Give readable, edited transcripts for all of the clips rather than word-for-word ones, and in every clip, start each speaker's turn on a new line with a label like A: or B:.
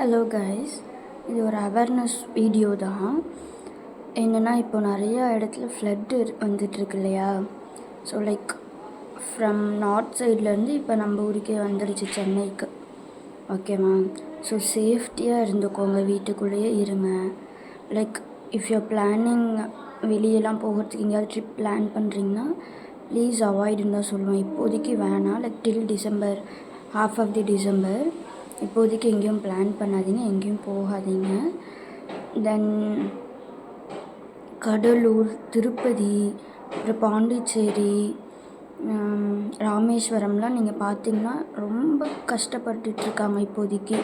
A: Hello guys, இது ஒரு awareness video தான். என்னென்னா இப்போ நிறையா இடத்துல ஃப்ளட்டு வந்துட்டுருக்கு இல்லையா. ஸோ லைக் ஃப்ரம் நார்த் சைட்லேருந்து இப்போ நம்ம ஊருக்கே வந்துடுச்சு, சென்னைக்கு. ஓகேவா? ஸோ சேஃப்டியாக இருந்துக்கோங்க, வீட்டுக்குள்ளேயே இருங்க. லைக் இஃப் யூ பிளானிங் வெளியெல்லாம் போகிறதுக்கு எங்கேயாவது ட்ரிப் பிளான் பண்ணுறீங்கன்னா ப்ளீஸ் அவாய்டுன்னு தான் சொல்லுவேன். இப்போதைக்கு வேணாம். Like till December, half of the December இப்போதைக்கு எங்கேயும் பிளான் பண்ணாதீங்க, எங்கேயும் போகாதீங்க. தென் கடலூர், திருப்பதி, அப்புறம் பாண்டிச்சேரி, ராமேஸ்வரம்லாம் நீங்கள் பார்த்தீங்கன்னா ரொம்ப கஷ்டப்பட்டுட்ருக்காங்க இப்போதைக்கு.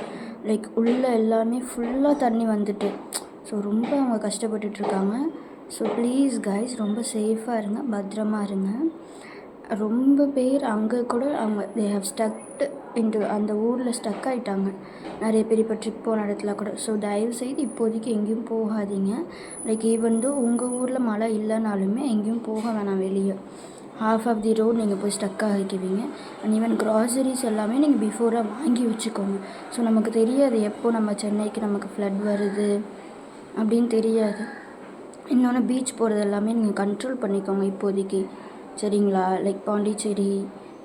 A: லைக் உள்ளே எல்லாமே ஃபுல்லாக தண்ணி வந்துட்டு. ஸோ ரொம்ப அவங்க கஷ்டப்பட்டுட்ருக்காங்க. ஸோ ப்ளீஸ் கைஸ், ரொம்ப சேஃபாக இருங்க, பத்திரமா இருங்க. ரொம்ப பேர் அங்கே கூட அவங்க தே ஹவ் ஸ்டக்டு இன்டு அந்த ஊரில் ஸ்டக் ஆகிட்டாங்க. நிறைய பேர் இப்போ ட்ரிப் போன இடத்துல கூட. ஸோ தயவுசெய்து இப்போதைக்கு எங்கேயும் போகாதீங்க. லைக் ஈவன் தோ உங்கள் ஊரில் மழை இல்லைனாலுமே எங்கேயும் போக வேணாம் வெளியே. ஹாஃப் ஆஃப் தி ரோட் நீங்கள் போய் ஸ்டக் ஆகிக்குவீங்க. அண்ட் ஈவன் க்ராசரிஸ் எல்லாமே நீங்கள் பிஃபோராக வாங்கி வச்சுக்கோங்க. ஸோ நமக்கு தெரியாது எப்போ நம்ம சென்னைக்கு நமக்கு ஃப்ளட் வருது அப்படின்னு தெரியாது. இன்னொன்று பீச் போகிறது எல்லாமே நீங்கள் கண்ட்ரோல் பண்ணிக்கோங்க இப்போதைக்கு, சரிங்களா? லைக்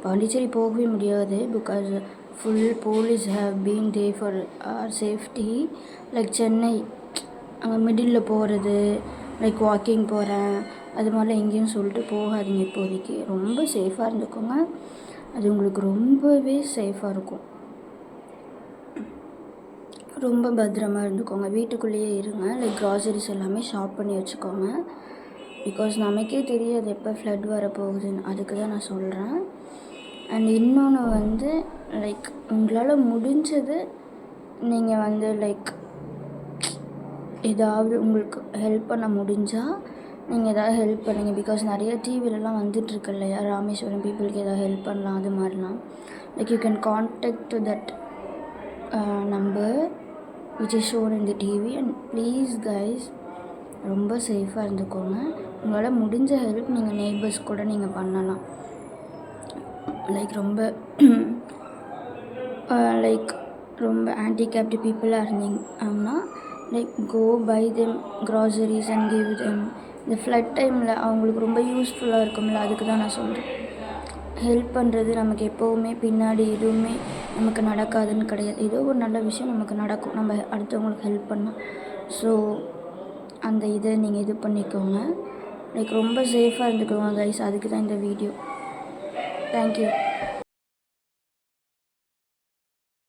A: பாண்டிச்சேரி போகவே முடியாது. Because full police have been there for our safety. Like Chennai அங்கே மிடில் போகிறது, லைக் வாக்கிங் போகிறேன் அது மாதிரிலாம் எங்கேயும் சொல்லிட்டு போகாதீங்க இப்போதைக்கு. ரொம்ப சேஃபாக இருந்துக்கோங்க. அது உங்களுக்கு ரொம்பவே சேஃபாக இருக்கும். ரொம்ப பத்திரமா இருந்துக்கோங்க, வீட்டுக்குள்ளேயே இருங்க. லைக் க்ராசரிஸ் எல்லாமே ஷாப் பண்ணி வச்சுக்கோங்க. பிகாஸ் நமக்கே தெரியாது எப்போ ஃப்ளட் வரப்போகுதுன்னு, அதுக்கு தான் நான் சொல்கிறேன். அண்ட் இன்னொன்று வந்து லைக் உங்களால் முடிஞ்சது நீங்கள் லைக் ஏதாவது உங்களுக்கு ஹெல்ப் பண்ண முடிஞ்சால் நீங்கள் எதாவது ஹெல்ப் பண்ணுங்கள். பிகாஸ் நிறைய டிவிலலாம் வந்துட்டுருக்கு இல்லையா, ராமேஸ்வரம் பீப்புளுக்கு எதாவது ஹெல்ப் பண்ணலாம் அது மாதிரிலாம். Like you can contact that number which is shown in the TV. and please guys, ரொம்ப சேஃபாக இருந்துக்கோங்க. உங்களால் முடிஞ்ச ஹெல்ப் நீங்கள் நெய்பர்ஸ் கூட நீங்கள் பண்ணலாம். லைக் ரொம்ப ஹேண்டிகேப்டு பீப்புளாக இருந்தீங்கன்னா like go buy them groceries and give them. இந்த ஃப்ளட் டைமில் அவங்களுக்கு ரொம்ப யூஸ்ஃபுல்லாக இருக்கும்ல, அதுக்கு தான் நான் சொல்கிறேன். ஹெல்ப் பண்ணுறது நமக்கு எப்போவுமே பின்னாடி எதுவுமே நமக்கு நடக்காதுன்னு கிடையாது. ஏதோ ஒரு நல்ல விஷயம் நமக்கு நடக்கும் நம்ம அடுத்தவங்களுக்கு ஹெல்ப் பண்ணால். ஸோ அந்த இதை நீங்கள் இது பண்ணிக்கோங்க. லைக் ரொம்ப சேஃபாக இருந்துக்கோங்க கைஸ், அதுக்கு தான் இந்த வீடியோ. தேங்க்யூ.